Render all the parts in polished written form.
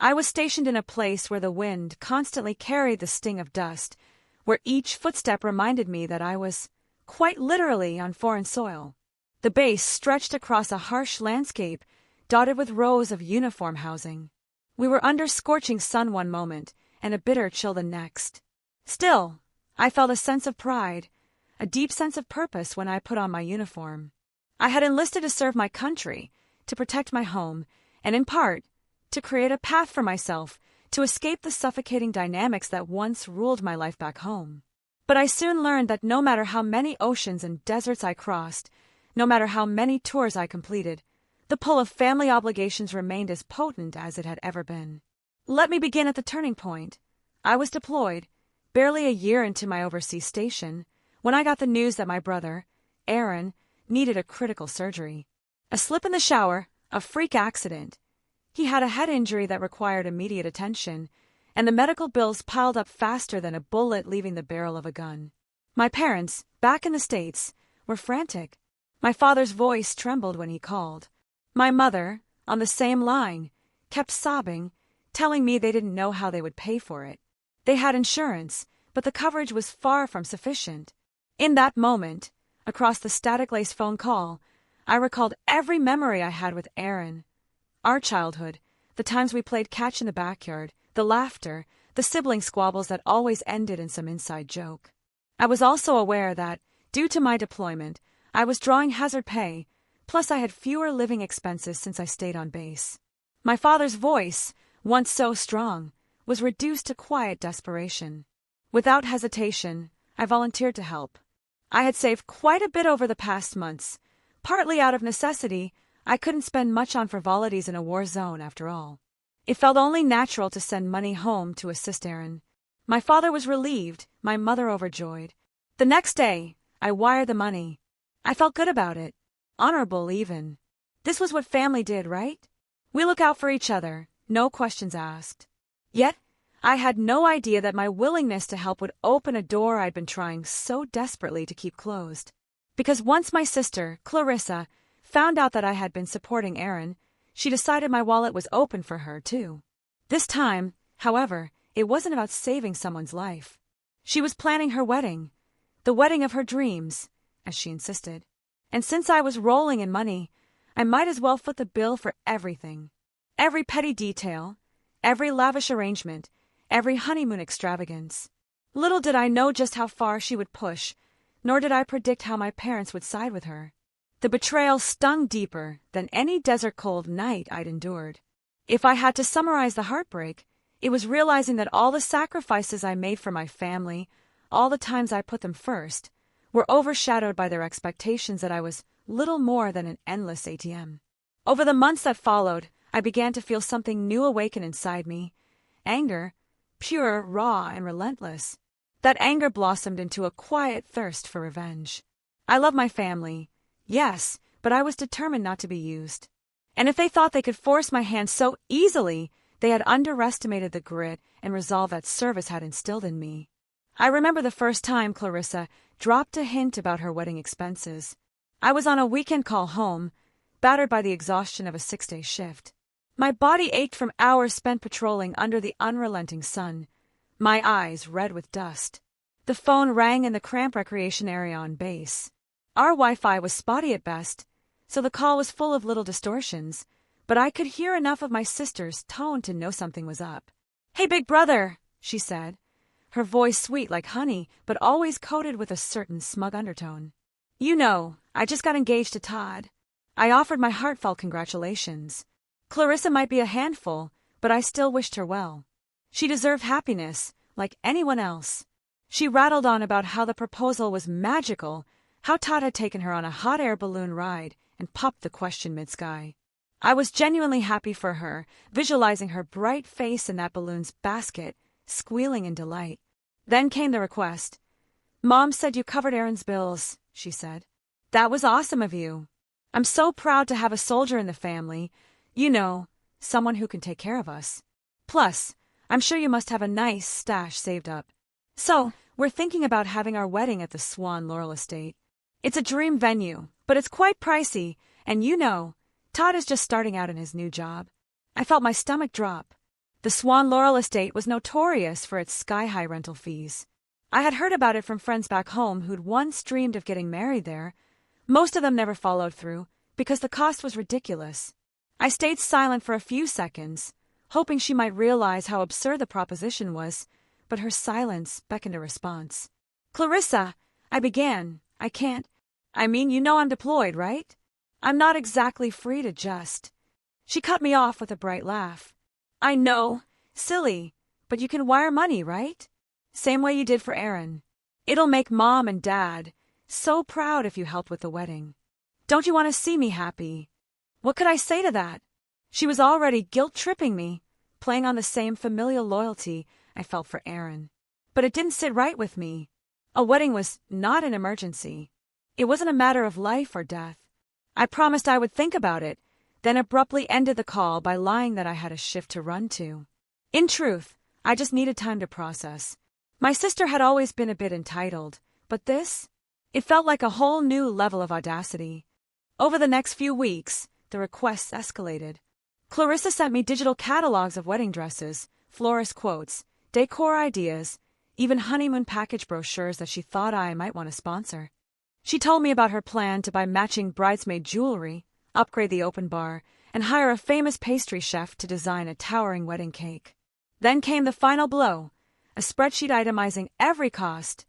I was stationed in a place where the wind constantly carried the sting of dust, where each footstep reminded me that I was, quite literally, on foreign soil. The base stretched across a harsh landscape, dotted with rows of uniform housing. We were under scorching sun one moment, and a bitter chill the next. Still, I felt a sense of pride, a deep sense of purpose when I put on my uniform. I had enlisted to serve my country, to protect my home, and in part, to create a path for myself, to escape the suffocating dynamics that once ruled my life back home. But I soon learned that no matter how many oceans and deserts I crossed, no matter how many tours I completed, the pull of family obligations remained as potent as it had ever been. Let me begin at the turning point. I was deployed, barely a year into my overseas station, when I got the news that my brother, Aaron, needed a critical surgery. A slip in the shower, a freak accident. He had a head injury that required immediate attention, and the medical bills piled up faster than a bullet leaving the barrel of a gun. My parents, back in the States, were frantic. My father's voice trembled when he called. My mother, on the same line, kept sobbing, telling me they didn't know how they would pay for it. They had insurance, but the coverage was far from sufficient. In that moment, across the static-laced phone call, I recalled every memory I had with Aaron. Our childhood, the times we played catch in the backyard, the laughter, the sibling squabbles that always ended in some inside joke. I was also aware that, due to my deployment, I was drawing hazard pay, plus I had fewer living expenses since I stayed on base. My father's voice, once so strong, was reduced to quiet desperation. Without hesitation, I volunteered to help. I had saved quite a bit over the past months. Partly out of necessity, I couldn't spend much on frivolities in a war zone after all. It felt only natural to send money home to assist Aaron. My father was relieved, my mother overjoyed. The next day, I wired the money. I felt good about it. Honorable, even. This was what family did, right? We look out for each other, no questions asked. Yet, I had no idea that my willingness to help would open a door I'd been trying so desperately to keep closed. Because once my sister, Clarissa, found out that I had been supporting Aaron, she decided my wallet was open for her, too. This time, however, it wasn't about saving someone's life. She was planning her wedding, the wedding of her dreams, as she insisted. And since I was rolling in money, I might as well foot the bill for everything. Every petty detail, every lavish arrangement, every honeymoon extravagance. Little did I know just how far she would push, nor did I predict how my parents would side with her. The betrayal stung deeper than any desert-cold night I'd endured. If I had to summarize the heartbreak, it was realizing that all the sacrifices I made for my family, all the times I put them first, were overshadowed by their expectations that I was little more than an endless ATM. Over the months that followed, I began to feel something new awaken inside me. Anger, pure, raw, and relentless. That anger blossomed into a quiet thirst for revenge. I love my family, yes, but I was determined not to be used. And if they thought they could force my hand so easily, they had underestimated the grit and resolve that service had instilled in me. I remember the first time Clarissa dropped a hint about her wedding expenses. I was on a weekend call home, battered by the exhaustion of a 6-day shift. My body ached from hours spent patrolling under the unrelenting sun, my eyes red with dust. The phone rang in the cramped recreation area on base. Our Wi-Fi was spotty at best, so the call was full of little distortions, but I could hear enough of my sister's tone to know something was up. "Hey, big brother," she said, her voice sweet like honey, but always coated with a certain smug undertone. "You know, I just got engaged to Todd." I offered my heartfelt congratulations. Clarissa might be a handful, but I still wished her well. She deserved happiness, like anyone else. She rattled on about how the proposal was magical, how Todd had taken her on a hot air balloon ride, and popped the question mid-sky. I was genuinely happy for her, visualizing her bright face in that balloon's basket, squealing in delight. Then came the request. "Mom said you covered Aaron's bills," she said. "That was awesome of you. I'm so proud to have a soldier in the family. You know, someone who can take care of us. Plus, I'm sure you must have a nice stash saved up. So, we're thinking about having our wedding at the Swan Laurel Estate. It's a dream venue, but it's quite pricey, and you know, Todd is just starting out in his new job." I felt my stomach drop. The Swan Laurel estate was notorious for its sky-high rental fees. I had heard about it from friends back home who'd once dreamed of getting married there. Most of them never followed through, because the cost was ridiculous. I stayed silent for a few seconds, hoping she might realize how absurd the proposition was, but her silence beckoned a response. "Clarissa," I began, "I can't. I mean, you know I'm deployed, right? I'm not exactly free to just—" She cut me off with a bright laugh. "I know, silly, but you can wire money, right? Same way you did for Aaron. It'll make Mom and Dad so proud if you help with the wedding. Don't you want to see me happy?" What could I say to that? She was already guilt-tripping me, playing on the same familial loyalty I felt for Aaron. But it didn't sit right with me. A wedding was not an emergency. It wasn't a matter of life or death. I promised I would think about it, then abruptly ended the call by lying that I had a shift to run to. In truth, I just needed time to process. My sister had always been a bit entitled, but this? It felt like a whole new level of audacity. Over the next few weeks, the requests escalated. Clarissa sent me digital catalogs of wedding dresses, florist quotes, decor ideas, even honeymoon package brochures that she thought I might want to sponsor. She told me about her plan to buy matching bridesmaid jewelry, upgrade the open bar, and hire a famous pastry chef to design a towering wedding cake. Then came the final blow, a spreadsheet itemizing every cost,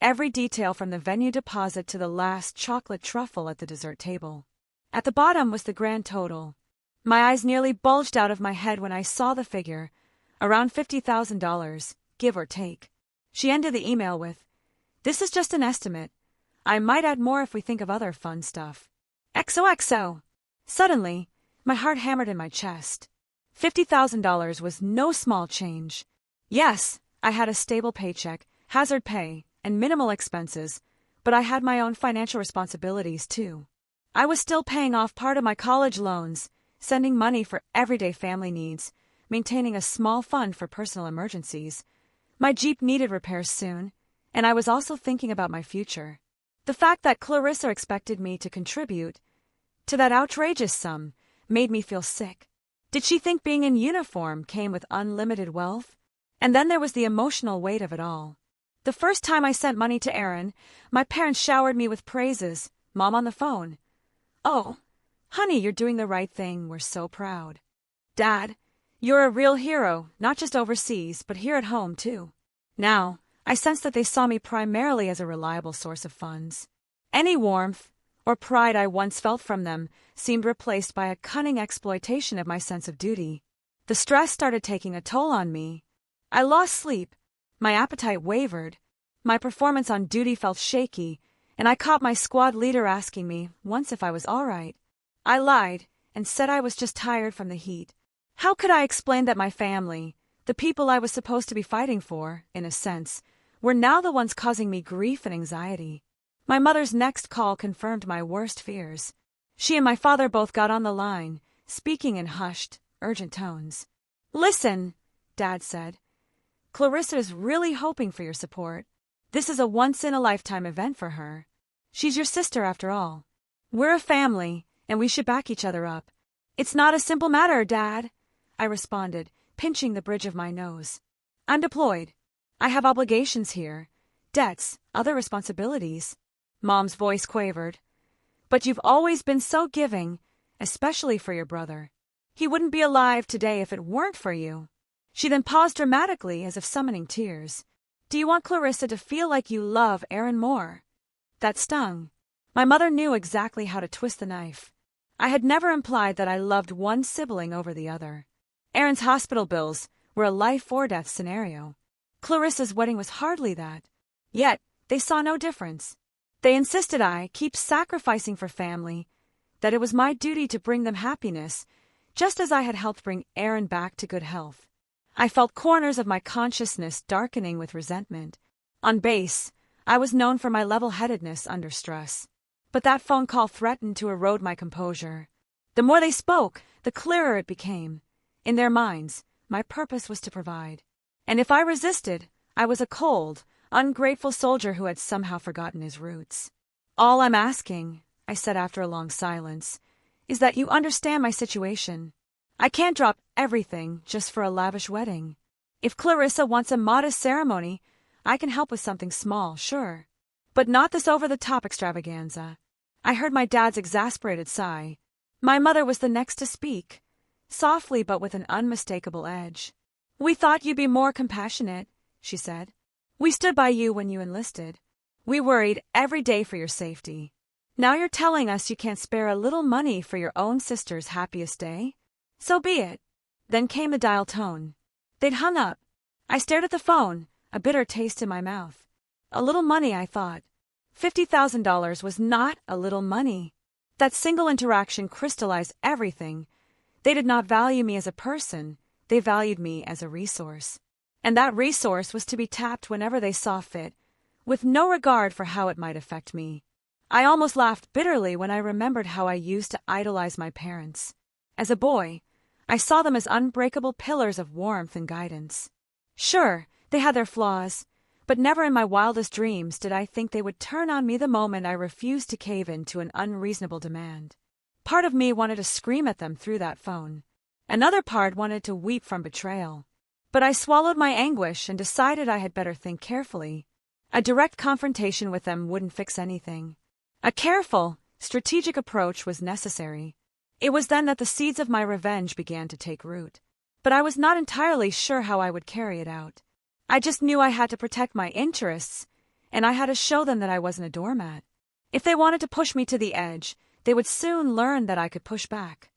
every detail from the venue deposit to the last chocolate truffle at the dessert table. At the bottom was the grand total. My eyes nearly bulged out of my head when I saw the figure, around $50,000, give or take. She ended the email with, "This is just an estimate. I might add more if we think of other fun stuff. XOXO. Suddenly, my heart hammered in my chest. $50,000 was no small change. Yes, I had a stable paycheck, hazard pay, and minimal expenses, but I had my own financial responsibilities too. I was still paying off part of my college loans, sending money for everyday family needs, maintaining a small fund for personal emergencies. My Jeep needed repairs soon, and I was also thinking about my future. The fact that Clarissa expected me to contribute to that outrageous sum made me feel sick. Did she think being in uniform came with unlimited wealth? And then there was the emotional weight of it all. The first time I sent money to Aaron, my parents showered me with praises, Mom on the phone. "Oh, honey, you're doing the right thing. We're so proud. Dad, you're a real hero, not just overseas, but here at home, too." Now, I sensed that they saw me primarily as a reliable source of funds. Any warmth or pride I once felt from them seemed replaced by a cunning exploitation of my sense of duty. The stress started taking a toll on me. I lost sleep, my appetite wavered, my performance on duty felt shaky, and I caught my squad leader asking me once if I was all right. I lied and said I was just tired from the heat. How could I explain that my family, the people I was supposed to be fighting for, in a sense, were now the ones causing me grief and anxiety? My mother's next call confirmed my worst fears. She and my father both got on the line, speaking in hushed, urgent tones. "Listen," Dad said. "Clarissa is really hoping for your support. This is a once-in-a-lifetime event for her. She's your sister, after all. We're a family, and we should back each other up." "It's not a simple matter, Dad," I responded, pinching the bridge of my nose. "I'm deployed. I have obligations here, debts, other responsibilities." Mom's voice quavered. "But you've always been so giving, especially for your brother. He wouldn't be alive today if it weren't for you." She then paused dramatically as if summoning tears. "Do you want Clarissa to feel like you love Aaron more?" That stung. My mother knew exactly how to twist the knife. I had never implied that I loved one sibling over the other. Aaron's hospital bills were a life-or-death scenario. Clarissa's wedding was hardly that. Yet, they saw no difference. They insisted I keep sacrificing for family, that it was my duty to bring them happiness, just as I had helped bring Aaron back to good health. I felt corners of my consciousness darkening with resentment. On base, I was known for my level-headedness under stress. But that phone call threatened to erode my composure. The more they spoke, the clearer it became. In their minds, my purpose was to provide. And if I resisted, I was a cold, ungrateful soldier who had somehow forgotten his roots. "All I'm asking," I said after a long silence, "is that you understand my situation. I can't drop everything just for a lavish wedding. If Clarissa wants a modest ceremony, I can help with something small, sure. But not this over-the-top extravaganza. I heard my dad's exasperated sigh. My mother was the next to speak, softly but with an unmistakable edge. "We thought you'd be more compassionate," she said. "We stood by you when you enlisted. We worried every day for your safety. Now you're telling us you can't spare a little money for your own sister's happiest day? So be it." Then came the dial tone. They'd hung up. I stared at the phone, a bitter taste in my mouth. A little money, I thought. $50,000 was not a little money. That single interaction crystallized everything. They did not value me as a person. They valued me as a resource. And that resource was to be tapped whenever they saw fit, with no regard for how it might affect me. I almost laughed bitterly when I remembered how I used to idolize my parents. As a boy, I saw them as unbreakable pillars of warmth and guidance. Sure, they had their flaws, but never in my wildest dreams did I think they would turn on me the moment I refused to cave in to an unreasonable demand. Part of me wanted to scream at them through that phone. Another part wanted to weep from betrayal. But I swallowed my anguish and decided I had better think carefully. A direct confrontation with them wouldn't fix anything. A careful, strategic approach was necessary. It was then that the seeds of my revenge began to take root. But I was not entirely sure how I would carry it out. I just knew I had to protect my interests, and I had to show them that I wasn't a doormat. If they wanted to push me to the edge, they would soon learn that I could push back.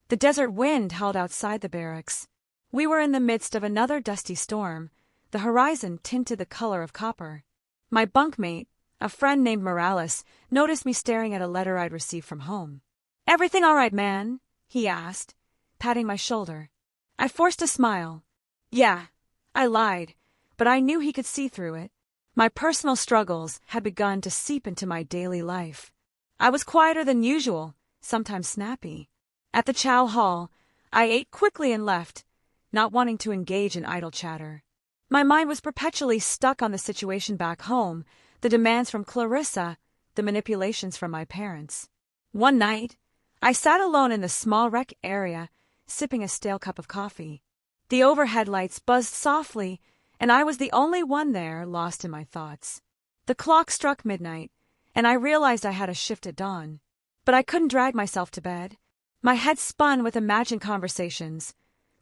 The desert wind howled outside the barracks. We were in the midst of another dusty storm, the horizon tinted the color of copper. My bunkmate, a friend named Morales, noticed me staring at a letter I'd received from home. "Everything all right, man?" he asked, patting my shoulder. I forced a smile. Yeah, I lied, but I knew he could see through it. My personal struggles had begun to seep into my daily life. I was quieter than usual, sometimes snappy. At the chow hall, I ate quickly and left, not wanting to engage in idle chatter. My mind was perpetually stuck on the situation back home, the demands from Clarissa, the manipulations from my parents. One night, I sat alone in the small rec area, sipping a stale cup of coffee. The overhead lights buzzed softly, and I was the only one there, lost in my thoughts. The clock struck midnight, and I realized I had a shift at dawn. But I couldn't drag myself to bed. My head spun with imagined conversations,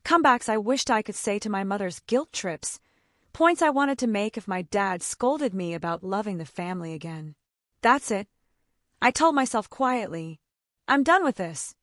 comebacks I wished I could say to my mother's guilt trips, points I wanted to make if my dad scolded me about loving the family again. That's it, I told myself quietly. I'm done with this.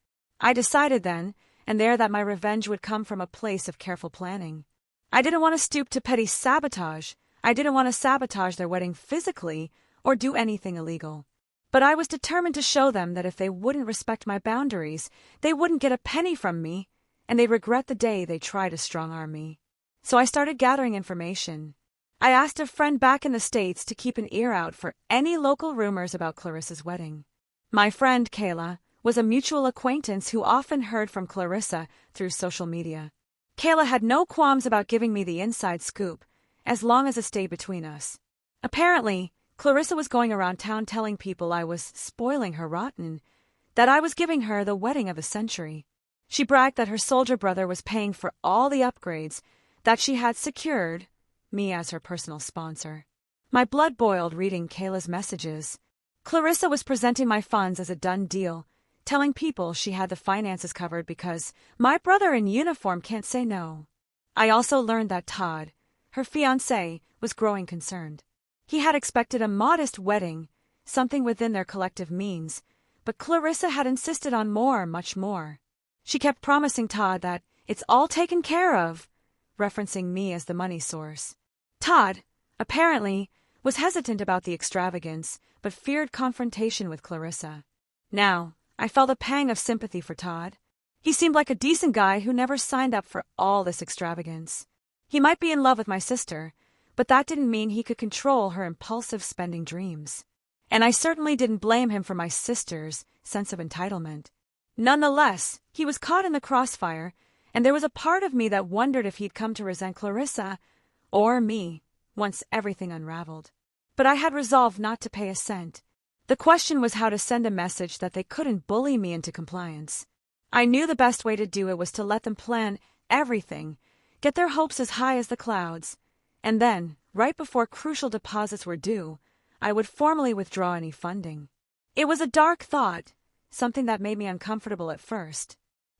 I decided then and there that my revenge would come from a place of careful planning. I didn't want to stoop to petty sabotage. I didn't want to sabotage their wedding physically or do anything illegal. But I was determined to show them that if they wouldn't respect my boundaries, they wouldn't get a penny from me, and they'd regret the day they tried to strong-arm me. So I started gathering information. I asked a friend back in the States to keep an ear out for any local rumors about Clarissa's wedding. My friend, Kayla, was a mutual acquaintance who often heard from Clarissa through social media. Kayla had no qualms about giving me the inside scoop, as long as it stayed between us. Apparently, Clarissa was going around town telling people I was spoiling her rotten, that I was giving her the wedding of the century. She bragged that her soldier brother was paying for all the upgrades, that she had secured me as her personal sponsor. My blood boiled reading Kayla's messages. Clarissa was presenting my funds as a done deal, telling people she had the finances covered because my brother in uniform can't say no. I also learned that Todd, her fiancé, was growing concerned. He had expected a modest wedding, something within their collective means, but Clarissa had insisted on more, much more. She kept promising Todd that it's all taken care of, referencing me as the money source. Todd, apparently, was hesitant about the extravagance, but feared confrontation with Clarissa. Now, I felt a pang of sympathy for Todd. He seemed like a decent guy who never signed up for all this extravagance. He might be in love with my sister, but that didn't mean he could control her impulsive spending dreams. And I certainly didn't blame him for my sister's sense of entitlement. Nonetheless, he was caught in the crossfire, and there was a part of me that wondered if he'd come to resent Clarissa or me once everything unraveled. But I had resolved not to pay a cent. The question was how to send a message that they couldn't bully me into compliance. I knew the best way to do it was to let them plan everything, get their hopes as high as the clouds, and then, right before crucial deposits were due, I would formally withdraw any funding. It was a dark thought, something that made me uncomfortable at first.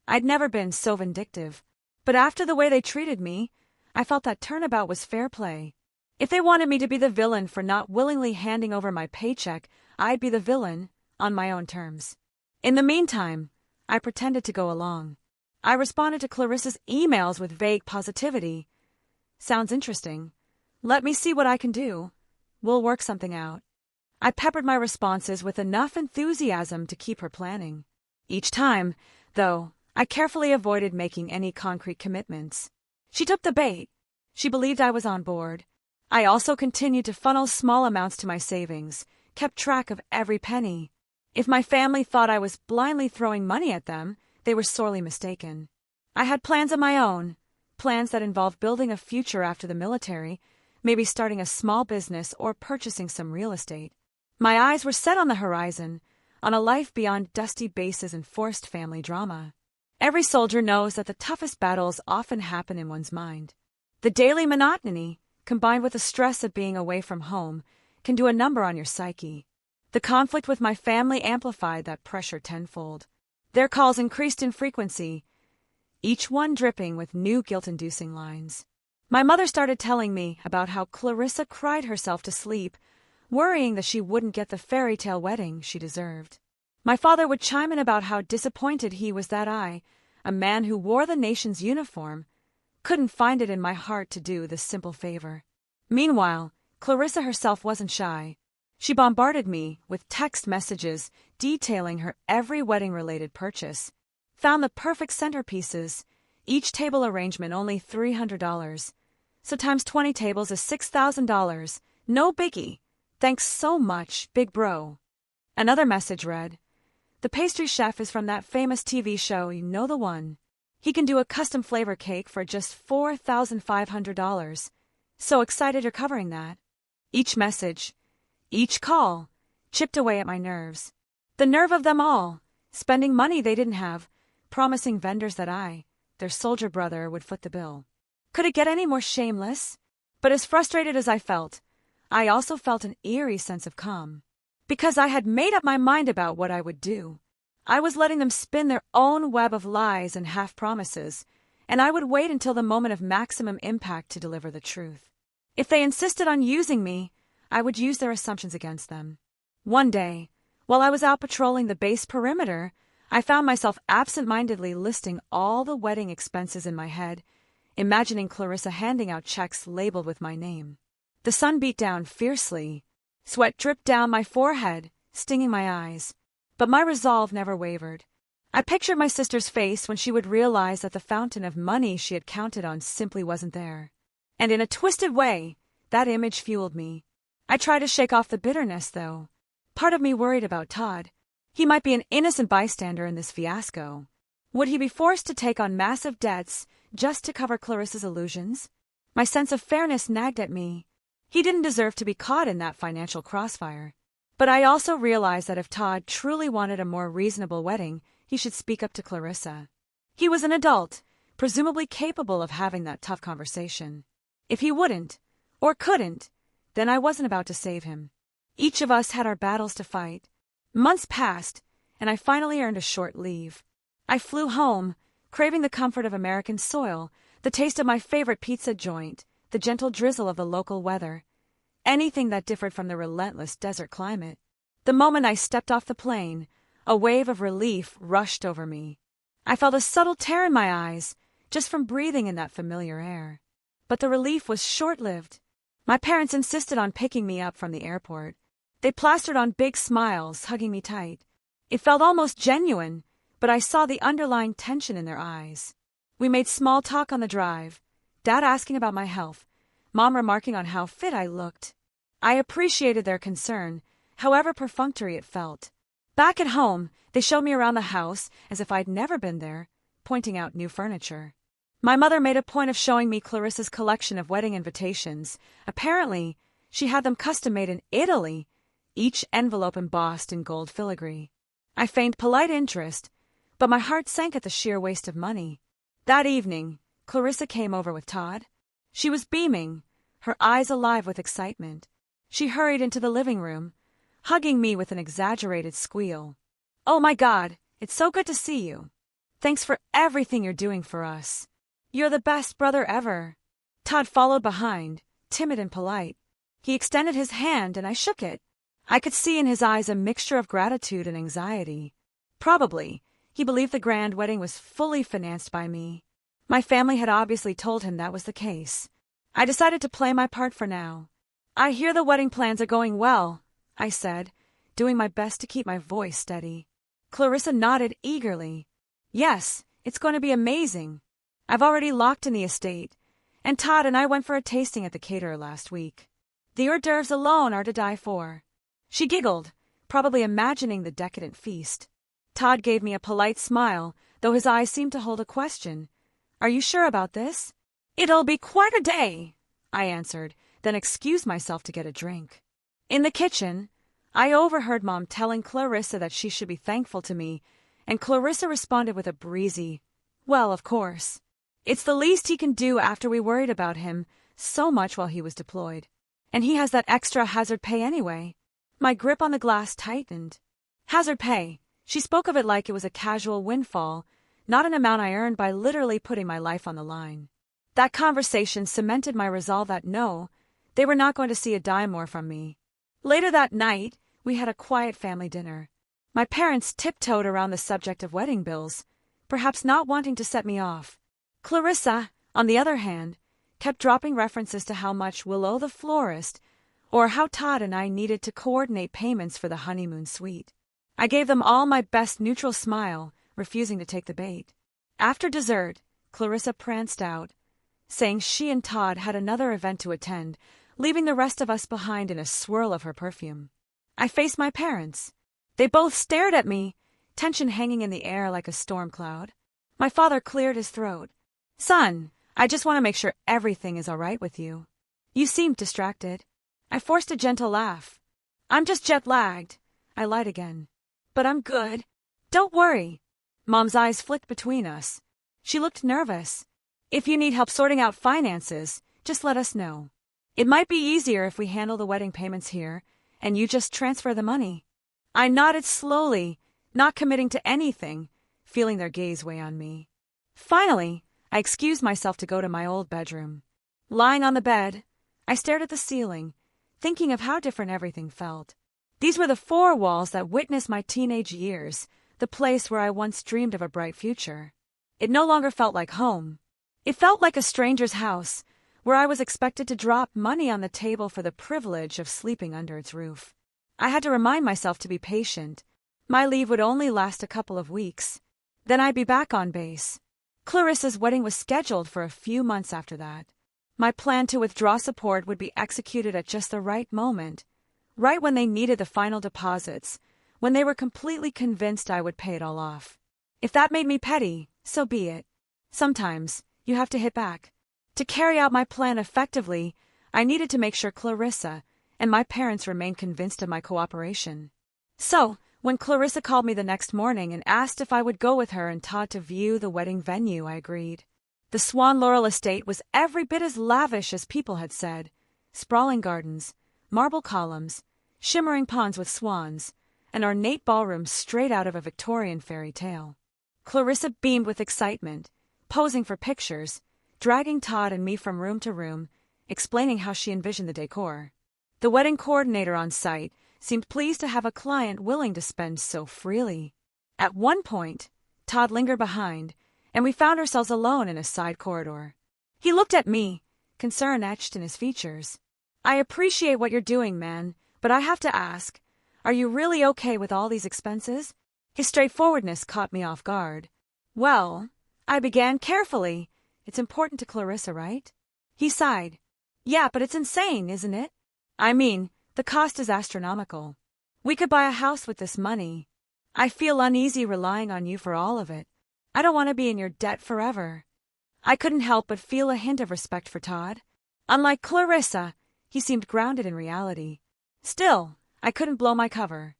I'd never been so vindictive, but after the way they treated me, I felt that turnabout was fair play. If they wanted me to be the villain for not willingly handing over my paycheck, I'd be the villain on my own terms. In the meantime, I pretended to go along. I responded to Clarissa's emails with vague positivity. Sounds interesting. Let me see what I can do. We'll work something out. I peppered my responses with enough enthusiasm to keep her planning. Each time, though, I carefully avoided making any concrete commitments. She took the bait. She believed I was on board. I also continued to funnel small amounts to my savings, kept track of every penny. If my family thought I was blindly throwing money at them, they were sorely mistaken. I had plans of my own, plans that involved building a future after the military, maybe starting a small business or purchasing some real estate. My eyes were set on the horizon, on a life beyond dusty bases and forced family drama. Every soldier knows that the toughest battles often happen in one's mind. The daily monotony, combined with the stress of being away from home, can do a number on your psyche. The conflict with my family amplified that pressure tenfold. Their calls increased in frequency, each one dripping with new guilt-inducing lines. My mother started telling me about how Clarissa cried herself to sleep, worrying that she wouldn't get the fairy tale wedding she deserved. My father would chime in about how disappointed he was that I, a man who wore the nation's uniform, couldn't find it in my heart to do this simple favor. Meanwhile, Clarissa herself wasn't shy. She bombarded me with text messages detailing her every wedding-related purchase. Found the perfect centerpieces, each table arrangement only $300. So times 20 tables is $6,000. No biggie. Thanks so much, big bro. Another message read, "The pastry chef is from that famous TV show, you know the one. He can do a custom flavor cake for just $4,500. So excited you're covering that." Each message, each call, chipped away at my nerves. The nerve of them all, spending money they didn't have, promising vendors that I, their soldier brother, would foot the bill. Could it get any more shameless? But as frustrated as I felt, I also felt an eerie sense of calm. Because I had made up my mind about what I would do. I was letting them spin their own web of lies and half-promises, and I would wait until the moment of maximum impact to deliver the truth. If they insisted on using me, I would use their assumptions against them. One day, while I was out patrolling the base perimeter, I found myself absent-mindedly listing all the wedding expenses in my head, imagining Clarissa handing out checks labeled with my name. The sun beat down fiercely. Sweat dripped down my forehead, stinging my eyes. But my resolve never wavered. I pictured my sister's face when she would realize that the fountain of money she had counted on simply wasn't there. And in a twisted way, that image fueled me. I tried to shake off the bitterness, though. Part of me worried about Todd. He might be an innocent bystander in this fiasco. Would he be forced to take on massive debts just to cover Clarissa's illusions? My sense of fairness nagged at me. He didn't deserve to be caught in that financial crossfire. But I also realized that if Todd truly wanted a more reasonable wedding, he should speak up to Clarissa. He was an adult, presumably capable of having that tough conversation. If he wouldn't, or couldn't, then I wasn't about to save him. Each of us had our battles to fight. Months passed, and I finally earned a short leave. I flew home, craving the comfort of American soil, the taste of my favorite pizza joint, the gentle drizzle of the local weather. Anything that differed from the relentless desert climate. The moment I stepped off the plane, a wave of relief rushed over me. I felt a subtle tear in my eyes, just from breathing in that familiar air. But the relief was short-lived. My parents insisted on picking me up from the airport. They plastered on big smiles, hugging me tight. It felt almost genuine, but I saw the underlying tension in their eyes. We made small talk on the drive, Dad asking about my health, Mom remarking on how fit I looked. I appreciated their concern, however perfunctory it felt. Back at home, they showed me around the house as if I'd never been there, pointing out new furniture. My mother made a point of showing me Clarissa's collection of wedding invitations. Apparently, she had them custom-made in Italy, each envelope embossed in gold filigree. I feigned polite interest, but my heart sank at the sheer waste of money. That evening, Clarissa came over with Todd. She was beaming, her eyes alive with excitement. She hurried into the living room, hugging me with an exaggerated squeal. "Oh my God, it's so good to see you. Thanks for everything you're doing for us. You're the best brother ever." Todd followed behind, timid and polite. He extended his hand and I shook it. I could see in his eyes a mixture of gratitude and anxiety. Probably, he believed the grand wedding was fully financed by me. My family had obviously told him that was the case. I decided to play my part for now. "I hear the wedding plans are going well," I said, doing my best to keep my voice steady. Clarissa nodded eagerly. "Yes, it's going to be amazing. I've already locked in the estate, and Todd and I went for a tasting at the caterer last week. The hors d'oeuvres alone are to die for." She giggled, probably imagining the decadent feast. Todd gave me a polite smile, though his eyes seemed to hold a question. "Are you sure about this?" "It'll be quite a day," I answered, then excused myself to get a drink. In the kitchen, I overheard Mom telling Clarissa that she should be thankful to me, and Clarissa responded with a breezy, "Well, of course. It's the least he can do after we worried about him so much while he was deployed. And he has that extra hazard pay anyway." My grip on the glass tightened. Hazard pay. She spoke of it like it was a casual windfall, not an amount I earned by literally putting my life on the line. That conversation cemented my resolve that no, they were not going to see a dime more from me. Later that night, we had a quiet family dinner. My parents tiptoed around the subject of wedding bills, perhaps not wanting to set me off. Clarissa, on the other hand, kept dropping references to how much we'll owe the florist, or how Todd and I needed to coordinate payments for the honeymoon suite. I gave them all my best neutral smile, refusing to take the bait. After dessert, Clarissa pranced out, saying she and Todd had another event to attend, leaving the rest of us behind in a swirl of her perfume. I faced my parents. They both stared at me, tension hanging in the air like a storm cloud. My father cleared his throat. "Son, I just want to make sure everything is all right with you. You seemed distracted." I forced a gentle laugh. "I'm just jet-lagged," I lied again. "But I'm good. Don't worry." Mom's eyes flicked between us. She looked nervous. "If you need help sorting out finances, just let us know. It might be easier if we handle the wedding payments here, and you just transfer the money." I nodded slowly, not committing to anything, feeling their gaze weigh on me. Finally, I excused myself to go to my old bedroom. Lying on the bed, I stared at the ceiling, thinking of how different everything felt. These were the four walls that witnessed my teenage years, the place where I once dreamed of a bright future. It no longer felt like home. It felt like a stranger's house, where I was expected to drop money on the table for the privilege of sleeping under its roof. I had to remind myself to be patient. My leave would only last a couple of weeks. Then I'd be back on base. Clarissa's wedding was scheduled for a few months after that. My plan to withdraw support would be executed at just the right moment, right when they needed the final deposits, when they were completely convinced I would pay it all off. If that made me petty, so be it. Sometimes, you have to hit back. To carry out my plan effectively, I needed to make sure Clarissa and my parents remained convinced of my cooperation. So, when Clarissa called me the next morning and asked if I would go with her and Todd to view the wedding venue, I agreed. The Swan Laurel estate was every bit as lavish as people had said. Sprawling gardens, marble columns, shimmering ponds with swans, an ornate ballroom straight out of a Victorian fairy tale. Clarissa beamed with excitement, posing for pictures, dragging Todd and me from room to room, explaining how she envisioned the decor. The wedding coordinator on site seemed pleased to have a client willing to spend so freely. At one point, Todd lingered behind, and we found ourselves alone in a side corridor. He looked at me, concern etched in his features. "I appreciate what you're doing, man, but I have to ask, are you really okay with all these expenses?" His straightforwardness caught me off guard. "Well," I began carefully, "it's important to Clarissa, right?" He sighed. "Yeah, but it's insane, isn't it? I mean, the cost is astronomical. We could buy a house with this money. I feel uneasy relying on you for all of it. I don't want to be in your debt forever." I couldn't help but feel a hint of respect for Todd. Unlike Clarissa, he seemed grounded in reality. Still, I couldn't blow my cover.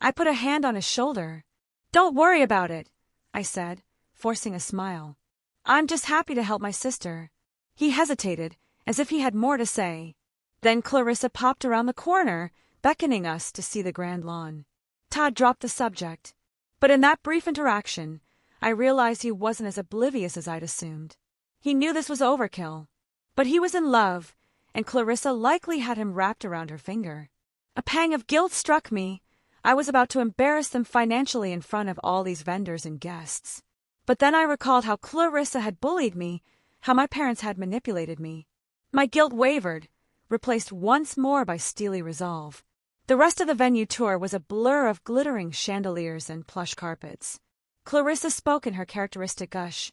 I put a hand on his shoulder. "Don't worry about it. I said, forcing a smile. I'm just happy to help my sister. He hesitated, as if he had more to say. Then Clarissa popped around the corner, beckoning us to see the grand lawn. Todd dropped the subject. But in that brief interaction, I realized he wasn't as oblivious as I'd assumed. He knew this was overkill. But he was in love, and Clarissa likely had him wrapped around her finger. A pang of guilt struck me. I was about to embarrass them financially in front of all these vendors and guests. But then I recalled how Clarissa had bullied me, how my parents had manipulated me. My guilt wavered, replaced once more by steely resolve. The rest of the venue tour was a blur of glittering chandeliers and plush carpets. Clarissa spoke in her characteristic gush.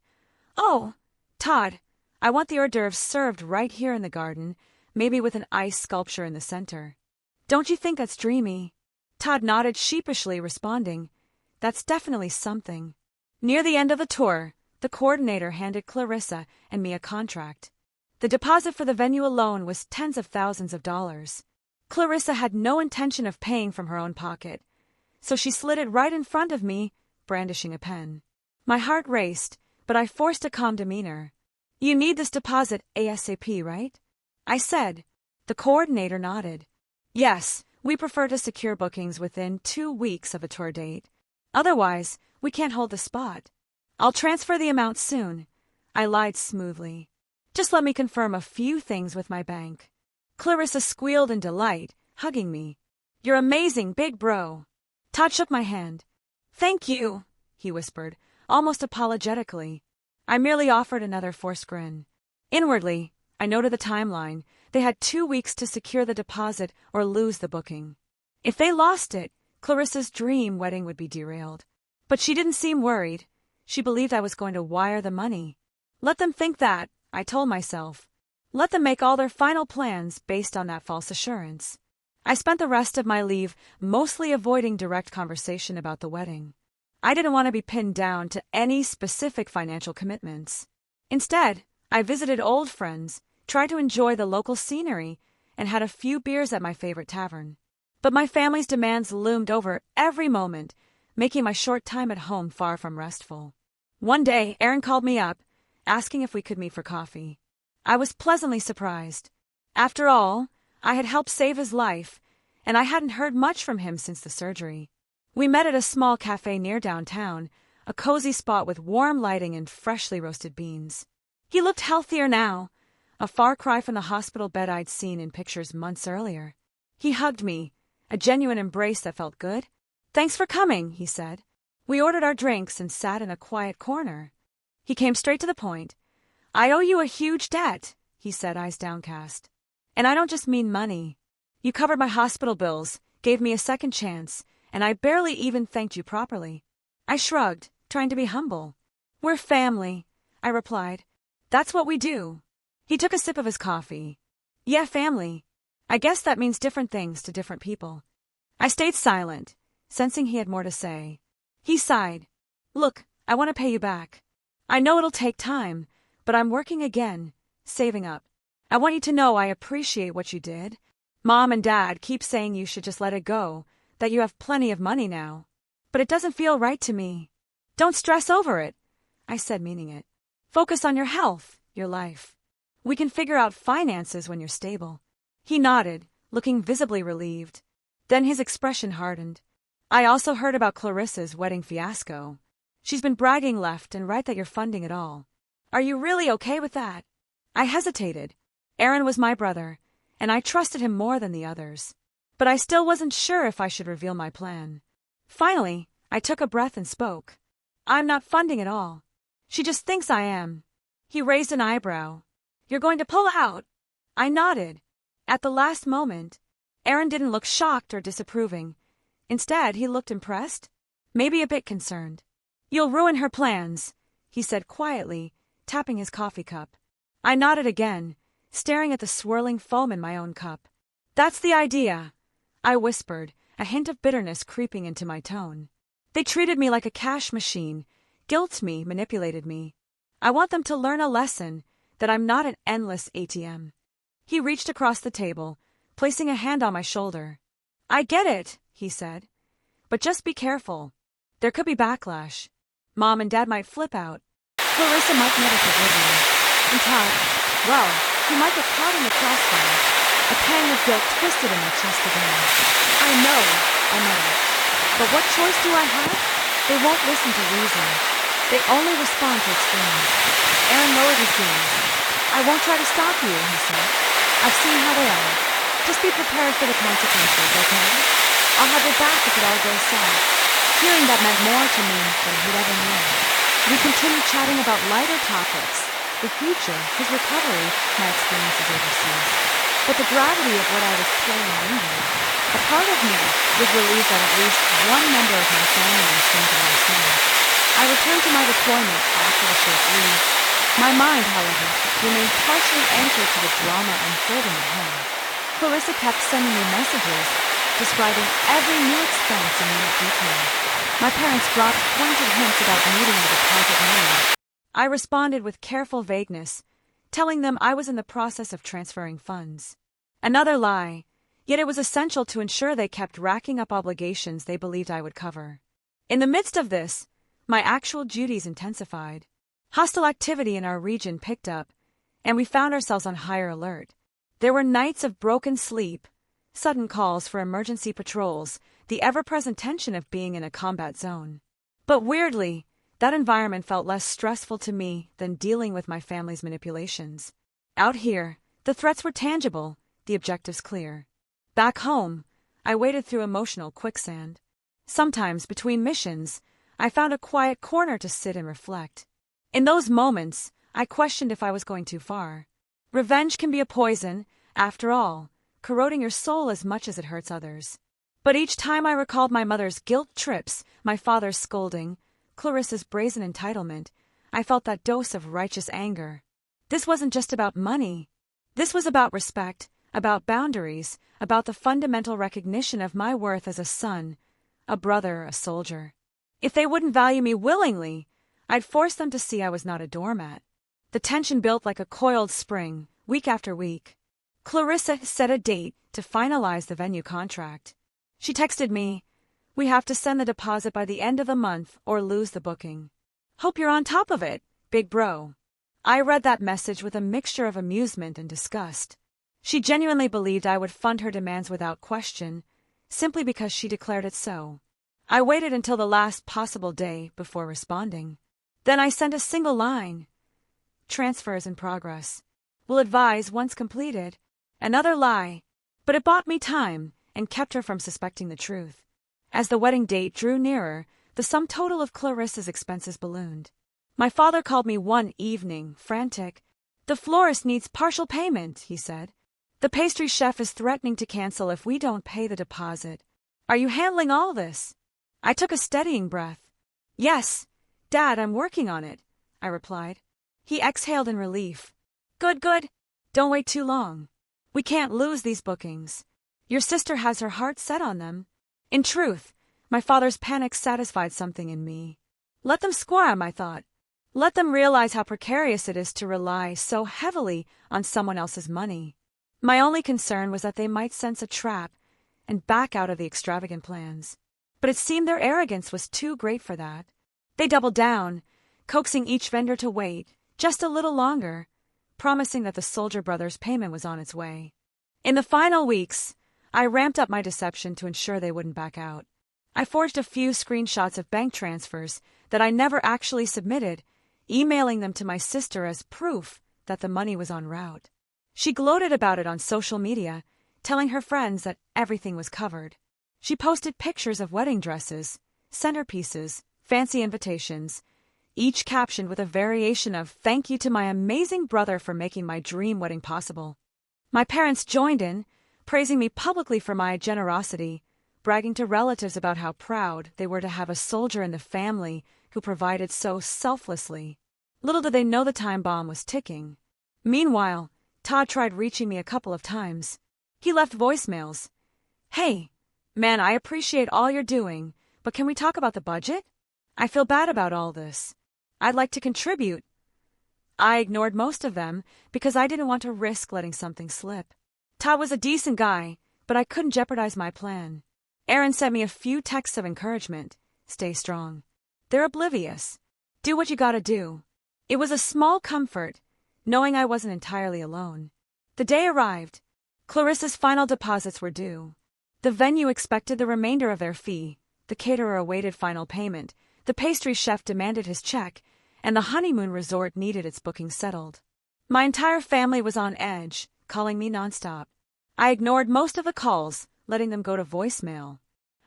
"Oh, Todd, I want the hors d'oeuvres served right here in the garden, maybe with an ice sculpture in the center. Don't you think that's dreamy?" Todd nodded sheepishly, responding, "That's definitely something." Near the end of the tour, the coordinator handed Clarissa and me a contract. The deposit for the venue alone was tens of thousands of dollars. Clarissa had no intention of paying from her own pocket, so she slid it right in front of me, brandishing a pen. My heart raced, but I forced a calm demeanor. "You need this deposit ASAP, right?" I said. The coordinator nodded. "Yes, we prefer to secure bookings within 2 weeks of a tour date. Otherwise, we can't hold the spot. I'll transfer the amount soon." I lied smoothly. "Just let me confirm a few things with my bank." Clarissa squealed in delight, hugging me. "You're amazing, big bro." Todd shook my hand. "Thank you," he whispered, almost apologetically. I merely offered another forced grin. Inwardly, I noted the timeline. They had 2 weeks to secure the deposit or lose the booking. If they lost it, Clarissa's dream wedding would be derailed. But she didn't seem worried. She believed I was going to wire the money. Let them think that, I told myself. Let them make all their final plans based on that false assurance. I spent the rest of my leave mostly avoiding direct conversation about the wedding. I didn't want to be pinned down to any specific financial commitments. Instead, I visited old friends, tried to enjoy the local scenery, and had a few beers at my favorite tavern. But my family's demands loomed over every moment, making my short time at home far from restful. One day, Aaron called me up, asking if we could meet for coffee. I was pleasantly surprised. After all, I had helped save his life, and I hadn't heard much from him since the surgery. We met at a small cafe near downtown, a cozy spot with warm lighting and freshly roasted beans. He looked healthier now, a far cry from the hospital bed I'd seen in pictures months earlier. He hugged me, a genuine embrace that felt good. "Thanks for coming," he said. We ordered our drinks and sat in a quiet corner. He came straight to the point. "I owe you a huge debt," he said, eyes downcast. "And I don't just mean money. You covered my hospital bills, gave me a second chance, and I barely even thanked you properly." I shrugged, trying to be humble. "We're family," I replied. "That's what we do." He took a sip of his coffee. "Yeah, family. I guess that means different things to different people." I stayed silent, sensing he had more to say. He sighed. "Look, I want to pay you back. I know it'll take time, but I'm working again, saving up. I want you to know I appreciate what you did. Mom and Dad keep saying you should just let it go, that you have plenty of money now. But it doesn't feel right to me. Don't stress over it," I said, meaning it. "Focus on your health, your life. We can figure out finances when you're stable." He nodded, looking visibly relieved. Then his expression hardened. "I also heard about Clarissa's wedding fiasco. She's been bragging left and right that you're funding it all. Are you really okay with that?" I hesitated. Aaron was my brother, and I trusted him more than the others. But I still wasn't sure if I should reveal my plan. Finally, I took a breath and spoke. "I'm not funding it all. She just thinks I am." He raised an eyebrow. "You're going to pull out?" I nodded. At the last moment, Aaron didn't look shocked or disapproving. Instead, he looked impressed, maybe a bit concerned. "You'll ruin her plans," he said quietly, tapping his coffee cup. I nodded again, staring at the swirling foam in my own cup. "That's the idea," I whispered, a hint of bitterness creeping into my tone. "They treated me like a cash machine, guilt me, manipulated me. I want them to learn a lesson, that I'm not an endless ATM." He reached across the table, placing a hand on my shoulder. "I get it," he said. "But just be careful. There could be backlash. Mom and Dad might flip out. Clarissa might never forgive me. And Todd, well, he might get caught in the crossfire. A pang of guilt twisted in my chest again. I know, I muttered. But what choice do I have? They won't listen to reason. They only respond to experience. Aaron lowered his gaze. I won't try to stop you, he said. I've seen how they are. Just be prepared for the consequences, okay? I'll have your back if it all goes south. Hearing that meant more to me than he'd ever known. We continued chatting about lighter topics. The future, his recovery, my experiences overseas. But the gravity of what I was playing lingered. A part of me was relieved that at least one member of my family was going to understand. I returned to my deployment after the short leave. My mind, however, remained partially anchored to the drama unfolding at home. Clarissa kept sending me messages, describing every new expense in minute detail. My parents dropped pointed hints about needing the deposit money. I responded with careful vagueness, telling them I was in the process of transferring funds. Another lie, yet it was essential to ensure they kept racking up obligations they believed I would cover. In the midst of this, my actual duties intensified. Hostile activity in our region picked up, and we found ourselves on higher alert. There were nights of broken sleep, sudden calls for emergency patrols, the ever-present tension of being in a combat zone. But weirdly, that environment felt less stressful to me than dealing with my family's manipulations. Out here, the threats were tangible, the objectives clear. Back home, I waded through emotional quicksand. Sometimes, between missions, I found a quiet corner to sit and reflect. In those moments, I questioned if I was going too far. Revenge can be a poison, after all, corroding your soul as much as it hurts others. But each time I recalled my mother's guilt trips, my father's scolding, Clarissa's brazen entitlement, I felt that dose of righteous anger. This wasn't just about money. This was about respect, about boundaries, about the fundamental recognition of my worth as a son, a brother, a soldier. If they wouldn't value me willingly, I'd force them to see I was not a doormat. The tension built like a coiled spring, week after week. Clarissa set a date to finalize the venue contract. She texted me, "We have to send the deposit by the end of the month or lose the booking. Hope you're on top of it, big bro." I read that message with a mixture of amusement and disgust. She genuinely believed I would fund her demands without question, simply because she declared it so. I waited until the last possible day before responding. Then I sent a single line. "Transfer is in progress. Will advise once completed." Another lie, but it bought me time and kept her from suspecting the truth. As the wedding date drew nearer, the sum total of Clarissa's expenses ballooned. My father called me one evening, frantic. "The florist needs partial payment," he said. "The pastry chef is threatening to cancel if we don't pay the deposit. Are you handling all this?" I took a steadying breath. "Yes, Dad, I'm working on it," I replied. He exhaled in relief. Good. Don't wait too long. We can't lose these bookings. Your sister has her heart set on them." In truth, my father's panic satisfied something in me. Let them squirm, I thought. Let them realize how precarious it is to rely so heavily on someone else's money. My only concern was that they might sense a trap and back out of the extravagant plans. But it seemed their arrogance was too great for that. They doubled down, coaxing each vendor to wait just a little longer, promising that the Soldier Brothers' payment was on its way. In the final weeks, I ramped up my deception to ensure they wouldn't back out. I forged a few screenshots of bank transfers that I never actually submitted, emailing them to my sister as proof that the money was en route. She gloated about it on social media, telling her friends that everything was covered. She posted pictures of wedding dresses, centerpieces, fancy invitations, each captioned with a variation of "Thank you to my amazing brother for making my dream wedding possible." My parents joined in, praising me publicly for my generosity, bragging to relatives about how proud they were to have a soldier in the family who provided so selflessly. Little did they know the time bomb was ticking. Meanwhile, Todd tried reaching me a couple of times. He left voicemails. "Hey, man, I appreciate all you're doing, but can we talk about the budget? I feel bad about all this. I'd like to contribute." I ignored most of them because I didn't want to risk letting something slip. Todd was a decent guy, but I couldn't jeopardize my plan. Aaron sent me a few texts of encouragement. Stay strong. They're oblivious. Do what you gotta do. It was a small comfort, knowing I wasn't entirely alone. The day arrived. Clarissa's final deposits were due. The venue expected the remainder of their fee, the caterer awaited final payment, the pastry chef demanded his check, and the honeymoon resort needed its booking settled. My entire family was on edge, calling me nonstop. I ignored most of the calls, letting them go to voicemail.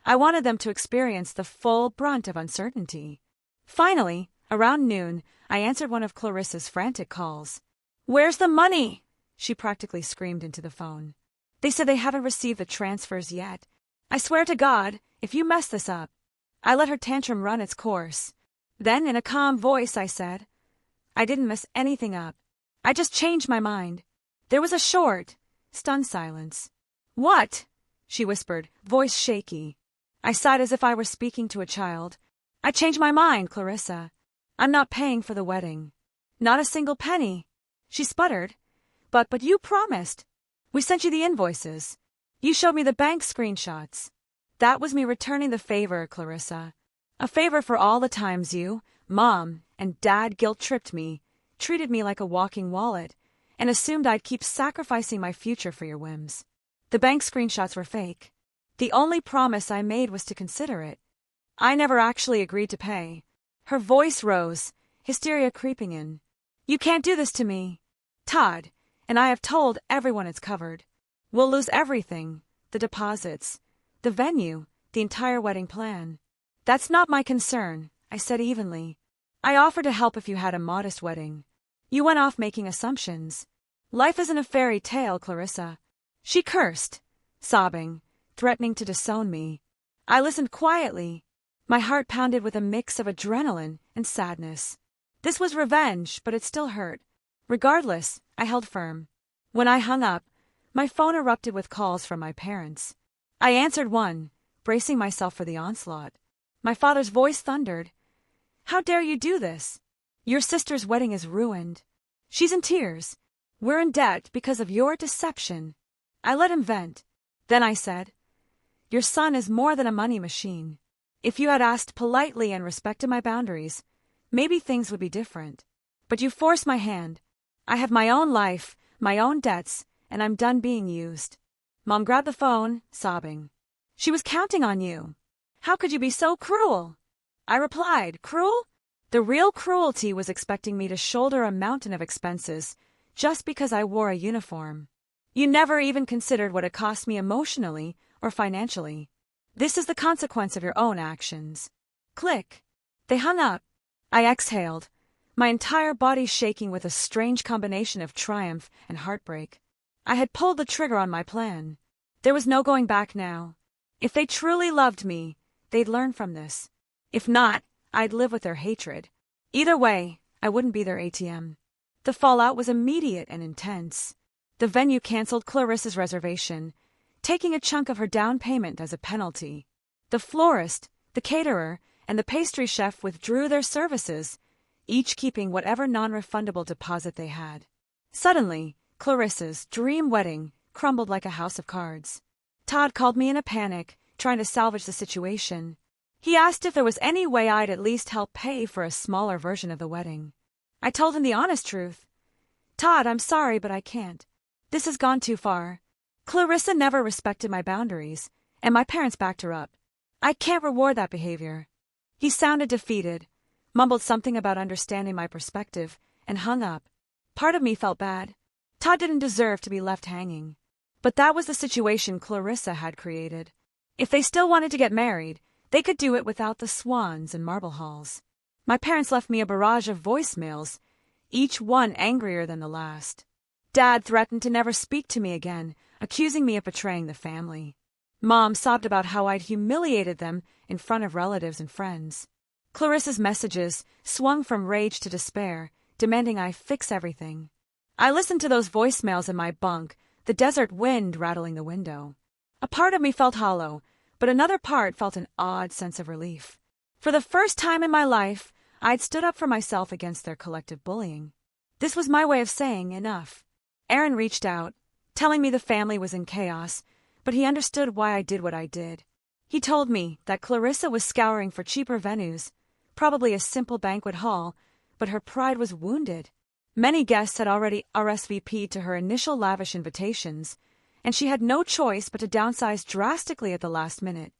I wanted them to experience the full brunt of uncertainty. Finally, around noon, I answered one of Clarissa's frantic calls. "Where's the money?" she practically screamed into the phone. "They said they haven't received the transfers yet. I swear to God, if you mess this up." I let her tantrum run its course. Then, in a calm voice, I said, "I didn't mess anything up. I just changed my mind." There was a short, stunned silence. "What?" she whispered, voice shaky. I sighed as if I were speaking to a child. "I changed my mind, Clarissa. I'm not paying for the wedding. Not a single penny." She sputtered. But you promised. We sent you the invoices. You showed me the bank screenshots." That was me returning the favor, Clarissa. A favor for all the times you, Mom, and Dad guilt-tripped me, treated me like a walking wallet, and assumed I'd keep sacrificing my future for your whims. The bank screenshots were fake. The only promise I made was to consider it. I never actually agreed to pay. Her voice rose, hysteria creeping in. "You can't do this to me. Todd, and I have told everyone it's covered. We'll lose everything, the deposits, the venue, the entire wedding plan." "That's not my concern," I said evenly. "I offered to help if you had a modest wedding. You went off making assumptions. Life isn't a fairy tale, Clarissa." She cursed, sobbing, threatening to disown me. I listened quietly. My heart pounded with a mix of adrenaline and sadness. This was revenge, but it still hurt. Regardless, I held firm. When I hung up, my phone erupted with calls from my parents. I answered one, bracing myself for the onslaught. My father's voice thundered. "How dare you do this? Your sister's wedding is ruined. She's in tears. We're in debt because of your deception." I let him vent. Then I said, "Your son is more than a money machine. If you had asked politely and respected my boundaries, maybe things would be different. But you forced my hand. I have my own life, my own debts, and I'm done being used." Mom grabbed the phone, sobbing. "She was counting on you. How could you be so cruel?" I replied, "Cruel? The real cruelty was expecting me to shoulder a mountain of expenses just because I wore a uniform. You never even considered what it cost me emotionally or financially. This is the consequence of your own actions." Click. They hung up. I exhaled, my entire body shaking with a strange combination of triumph and heartbreak. I had pulled the trigger on my plan. There was no going back now. If they truly loved me, they'd learn from this. If not, I'd live with their hatred. Either way, I wouldn't be their ATM. The fallout was immediate and intense. The venue canceled Clarissa's reservation, taking a chunk of her down payment as a penalty. The florist, the caterer, and the pastry chef withdrew their services, each keeping whatever non-refundable deposit they had. Suddenly, Clarissa's dream wedding crumbled like a house of cards. Todd called me in a panic, trying to salvage the situation. He asked if there was any way I'd at least help pay for a smaller version of the wedding. I told him the honest truth. "Todd, I'm sorry, but I can't. This has gone too far. Clarissa never respected my boundaries, and my parents backed her up. I can't reward that behavior." He sounded defeated, mumbled something about understanding my perspective, and hung up. Part of me felt bad. Todd didn't deserve to be left hanging. But that was the situation Clarissa had created. If they still wanted to get married, they could do it without the swans and marble halls. My parents left me a barrage of voicemails, each one angrier than the last. Dad threatened to never speak to me again, accusing me of betraying the family. Mom sobbed about how I'd humiliated them in front of relatives and friends. Clarissa's messages swung from rage to despair, demanding I fix everything. I listened to those voicemails in my bunk, the desert wind rattling the window. A part of me felt hollow, but another part felt an odd sense of relief. For the first time in my life, I'd stood up for myself against their collective bullying. This was my way of saying enough. Aaron reached out, telling me the family was in chaos, but he understood why I did what I did. He told me that Clarissa was scouring for cheaper venues, probably a simple banquet hall, but her pride was wounded. Many guests had already RSVP'd to her initial lavish invitations, and she had no choice but to downsize drastically at the last minute.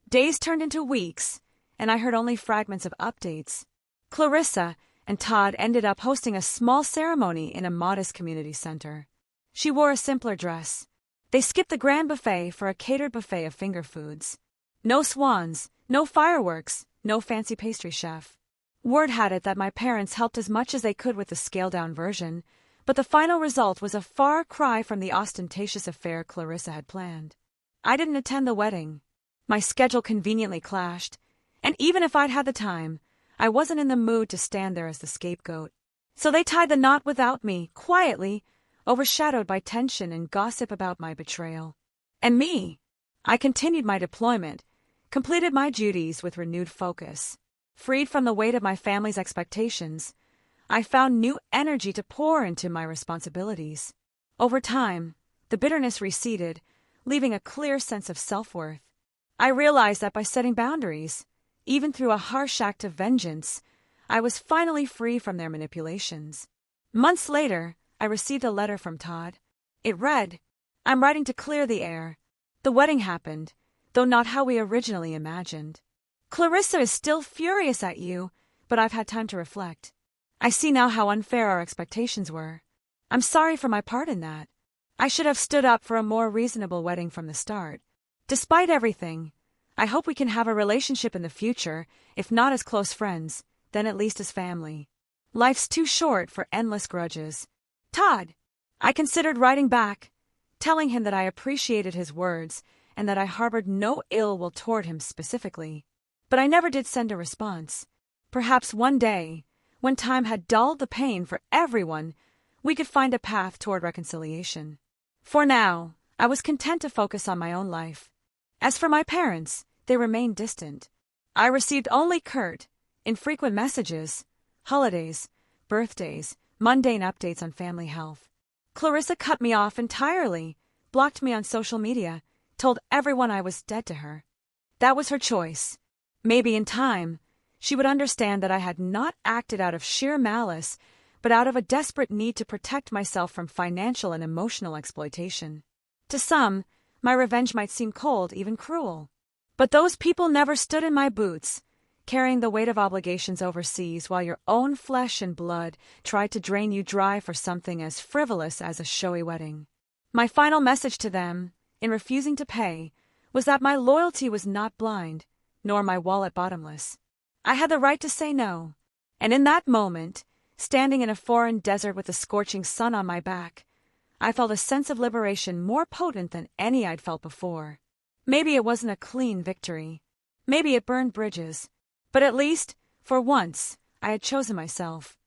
Days turned into weeks, and I heard only fragments of updates. Clarissa and Todd ended up hosting a small ceremony in a modest community center. She wore a simpler dress. They skipped the grand buffet for a catered buffet of finger foods. No swans, no fireworks, no fancy pastry chef. Word had it that my parents helped as much as they could with the scaled-down version, but the final result was a far cry from the ostentatious affair Clarissa had planned. I didn't attend the wedding. My schedule conveniently clashed, and even if I'd had the time, I wasn't in the mood to stand there as the scapegoat. So they tied the knot without me, quietly, overshadowed by tension and gossip about my betrayal. And me. I continued my deployment, completed my duties with renewed focus. Freed from the weight of my family's expectations, I found new energy to pour into my responsibilities. Over time, the bitterness receded, leaving a clear sense of self-worth. I realized that by setting boundaries, even through a harsh act of vengeance, I was finally free from their manipulations. Months later, I received a letter from Todd. It read, "I'm writing to clear the air. The wedding happened, though not how we originally imagined. Clarissa is still furious at you, but I've had time to reflect. I see now how unfair our expectations were. I'm sorry for my part in that. I should have stood up for a more reasonable wedding from the start. Despite everything, I hope we can have a relationship in the future, if not as close friends, then at least as family. Life's too short for endless grudges." Todd. I considered writing back, telling him that I appreciated his words and that I harbored no ill will toward him specifically. But I never did send a response. Perhaps one day, when time had dulled the pain for everyone, we could find a path toward reconciliation. For now, I was content to focus on my own life. As for my parents, they remained distant. I received only curt, infrequent messages, holidays, birthdays, mundane updates on family health. Clarissa cut me off entirely, blocked me on social media, told everyone I was dead to her. That was her choice. Maybe in time, she would understand that I had not acted out of sheer malice, but out of a desperate need to protect myself from financial and emotional exploitation. To some, my revenge might seem cold, even cruel. But those people never stood in my boots, carrying the weight of obligations overseas while your own flesh and blood tried to drain you dry for something as frivolous as a showy wedding. My final message to them, in refusing to pay, was that my loyalty was not blind, nor my wallet bottomless. I had the right to say no, and in that moment, standing in a foreign desert with the scorching sun on my back, I felt a sense of liberation more potent than any I'd felt before. Maybe it wasn't a clean victory. Maybe it burned bridges. But at least, for once, I had chosen myself.